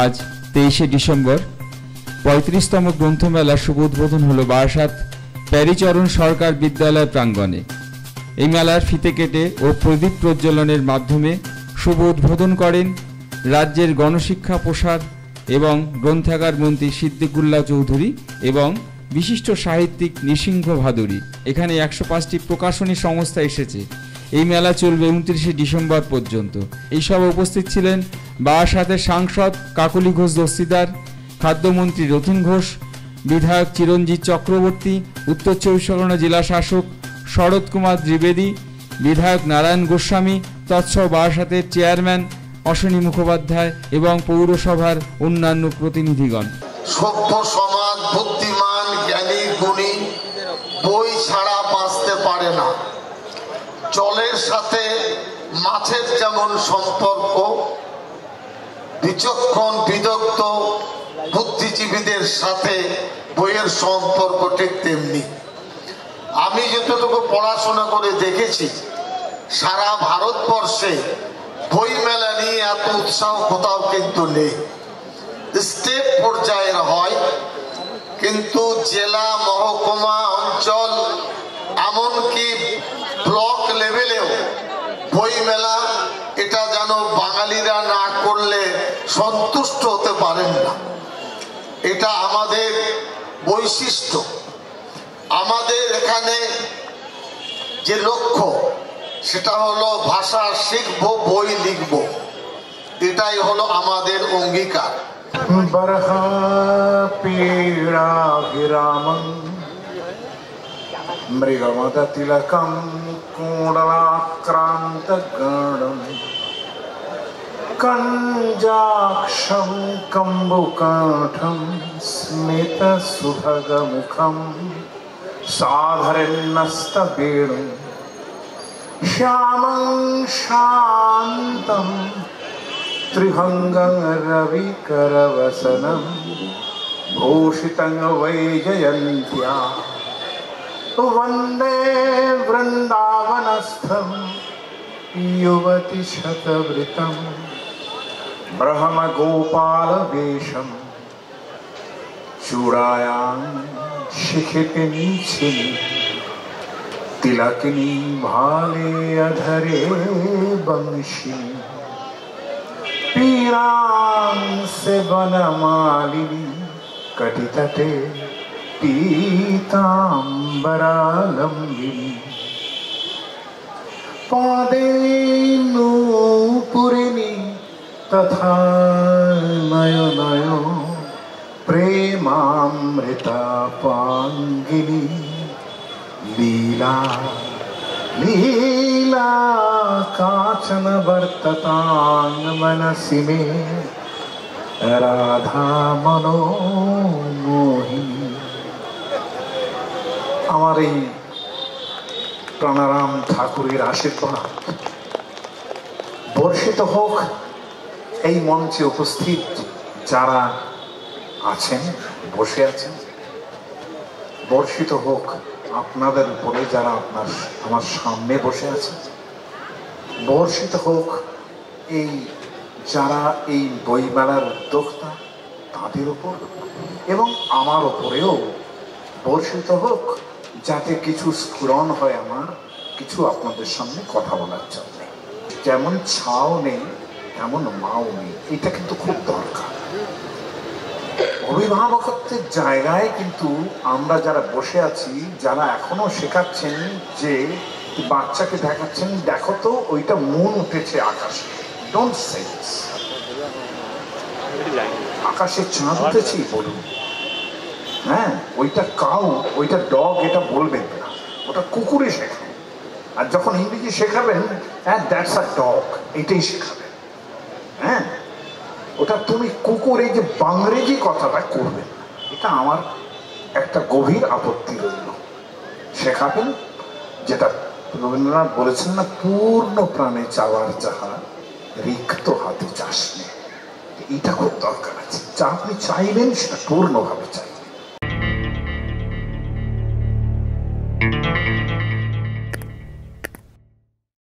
আজ 23শে ডিসেম্বর 35তম গ্রন্থমেলার শুভ উদ্বোধন হলো বারাসাত প্যারীচরণ সরকার বিদ্যালয় প্রাঙ্গণে। এই মেলার ফিতে কেটে ও প্রদীপ প্রজ্বলনের মাধ্যমে শুভ উদ্বোধন করেন রাজ্যের গণশিক্ষা প্রসার এবং গ্রন্থাগার মন্ত্রী সিদ্দিকুল্লাহ চৌধুরী এবং বিশিষ্ট সাহিত্যিক নৃসিংহ ভাদুরী। এখানে 105টি প্রকাশনী সংস্থা এসেছে। এই মেলা চলবে 29শে ডিসেম্বর পর্যন্ত। এই সভায় উপস্থিত ছিলেন বারাসাতের সাংসদ কাকলি ঘোষ দস্তিদার, খাদ্যমন্ত্রী রতিন ঘোষ, বিধায়ক চিরঞ্জিত চক্রবর্তী, উত্তর 24 পরগনা জেলা শাসক শরৎ কুমার দ্বিবেদী, বিধায়ক নারায়ণ গোস্বামী, তৎসহ বারাসাতের চেয়ারম্যান অশ্বিনী মুখোপাধ্যায় এবং পৌরসভার অন্যান্য প্রতিনিধিগণ। সভ্য সমাজ বুদ্ধিমান জ্ঞানী গুণী বই ছাড়া বাঁচতে পারে না। জলের সাথে মাছের যেমন সম্পর্ক, বিচক্ষণ বিদগ্ধ বুদ্ধিজীবীদের সাথে বইয়ের সম্পর্ক ঠিক তেমনি। আমি যতটুকু পড়াশোনা করে দেখেছি, সারা ভারতবর্ষে বই মেলা নিয়ে এত উৎসাহ কোথাও কিন্তু নেই। স্টেট পর্যায়ের হয়, কিন্তু জেলা, মহকুমা, অঞ্চল, এমনকি ব্লক লেভেলেও বই মেলা এটা যেন বাঙালিরা না করলে সন্তুষ্ট হতে পারেন না। এটা আমাদের বৈশিষ্ট্য। আমাদের এখানে যে লক্ষ্য সেটা হলো ভাষা শিখবো, বই লিখবো, এটাই হলো আমাদের অঙ্গীকার। बरहा पीड़ा विरामं मृगमदतिलकं कुण्डलाक्रान्तगणं कञ्जाक्षं कम्बुकण्ठं स्मितसुभगमुखं साधरन्नस्तवेणुं श्यामं शान्तं त्रिभंगं रविकरवसनं भूषितं वैजयन्त्या वन्दे वृन्दावनस्थं युवति शतवृतं ब्रह्मगोपालवेषं चूड़ायां शिखितिं छिनि तिलकिनी भाले अधरे बंशी पीरां से वनमालिनी कटितटे पीताम्बरालम्बिनी पादे नूपुरिणी तथा नयनयो प्रेमामृतापाङ्गिनी लीला लीला काचन वर्ततां मनसि मे राधा मनोमोहिनी। আমার এই প্রাণারাম ঠাকুরের আশীর্বাদ বর্ষিত হোক এই মঞ্চে উপস্থিত যারা আছেন, বসে আছেন। বর্ষিত হোক আপনাদের উপরে যারা আমার সামনে বসে আছে। বর্ষিত হোক এই যারা এই বইমেলার উদ্যোক্তা তাদের উপর, এবং আমার উপরেও বর্ষিত হোক, যাতে কিছু স্ফুরণ হয় আমার কিছু আপনাদের সামনে কথা বলার জন্য। যেমন ছাও নেই তেমন মাও নেই, এটা কিন্তু খুব দরকার। অভিভাবকত্বের জায়গায় কিন্তু আমরা যারা বসে আছি, যারা এখনো শেখাচ্ছেন, যে বাচ্চাকে দেখাচ্ছেন দেখো তো ওইটা মন উঠেছে আকাশে, ডোন্ট সে দিস। আকাশে চাঁদ উঠেছি বলুন, হ্যাঁ ওইটা কাউ, ওইটা ডগ, এটা বলবেন না, ওটা কুকুরে শেখাবেন। আর যখন ইংরেজি শেখাবেন, হ্যাঁ দ্যাটস আ ডগ, এটাই শেখাবেন। হ্যাঁ ওটা তুমি কুকুর, এই যে বাংরেজি কথাটা করবেন না, এটা আমার একটা গভীর আপত্তি রইল। শেখাবেন যেটা রবীন্দ্রনাথ বলেছেন না, পূর্ণ প্রাণে চাওয়ার যাহা রিক্ত হাতে চাষ নেই। এটা খুব দরকার আছে। যা আপনি চাইবেন সেটা পূর্ণভাবে চাই।